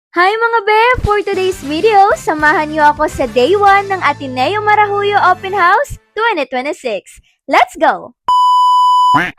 Hi mga be! For today's video, samahan niyo ako sa Day 1 ng Ateneo Marahuyo Open House 2026. Let's go!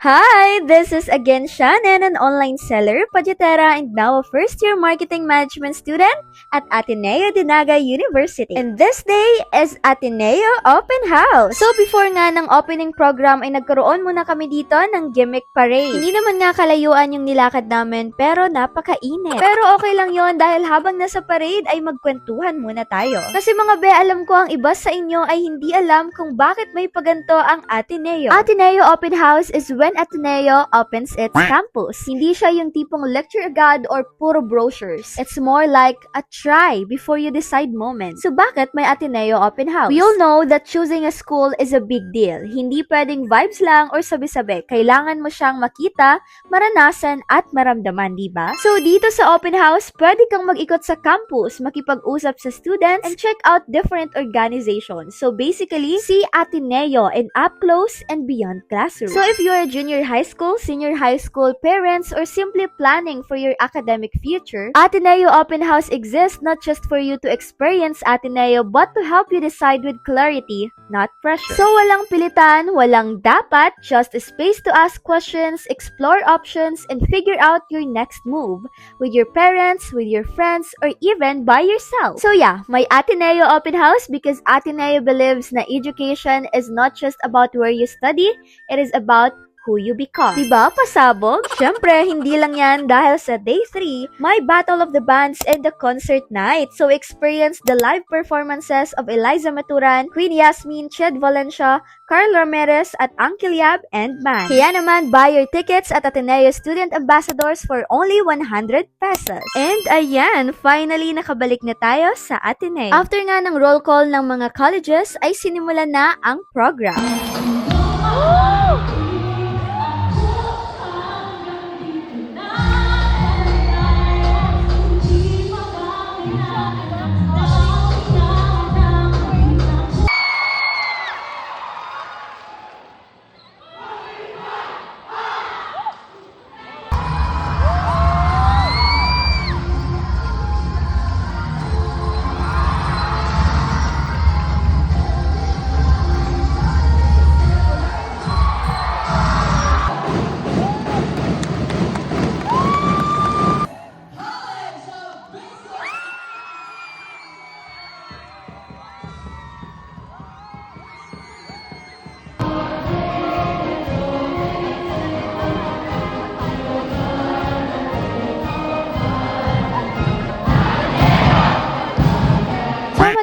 Hi! This is again Shannon, an online seller, pajitera, and now a first-year marketing management student at Ateneo Dinaga University. And this day is Ateneo Open House. So before nga ng opening program ay nagkaroon muna kami dito ng gimmick parade. Hindi naman nga kalayuan yung nilakad namin pero napakainit. Pero okay lang yon dahil habang nasa parade ay magkwentuhan muna tayo. Kasi mga be, alam ko ang iba sa inyo ay hindi alam kung bakit may paganto ang Ateneo. Ateneo Open House is when Ateneo opens its campus. Hindi siya yung tipong lecture agad or puro brochures. It's more like a try before you decide moment. So bakit may Ateneo Open House? We all know that choosing a school is a big deal. Hindi pwedeng vibes lang or sabi-sabi. Kailangan mo siyang makita, maranasan at maramdaman, di ba? So dito sa Open House, pwede kang mag-ikot sa campus, makipag-usap sa students, and check out different organizations. So basically, see Ateneo in up close and beyond classroom. So if you're a junior high school, senior high school, parents, or simply planning for your academic future, Ateneo Open House exists not just for you to experience Ateneo but to help you decide with clarity, not pressure. So walang pilitan, walang dapat, just a space to ask questions, explore options, and figure out your next move with your parents, with your friends, or even by yourself. So yeah, may Ateneo Open House because Ateneo believes na education is not just about where you study, it is about who you become. Diba, pasabog? Syempre, hindi lang yan dahil sa Day 3, may Battle of the Bands and the concert night. So experience the live performances of Eliza Maturan, Queen Yasmin, Ched Valencia, Carl Ramirez at Uncle Yab and Man. Kaya naman, buy your tickets at Ateneo Student Ambassadors for only 100 pesos. And ayan, finally nakabalik na tayo sa Ateneo. After nga ng roll call ng mga colleges, ay sinimulan na ang program.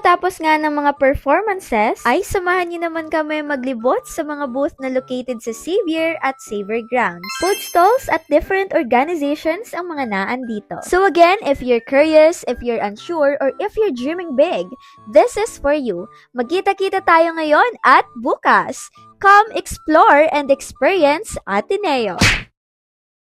Matapos nga ng mga performances, ay samahan niyo naman kami maglibot sa mga booth na located sa Xavier at Xavier Grounds. Food stalls at different organizations ang mga naan dito. So again, if you're curious, if you're unsure, or if you're dreaming big, this is for you. Magkita-kita tayo ngayon at bukas. Come explore and experience Ateneo.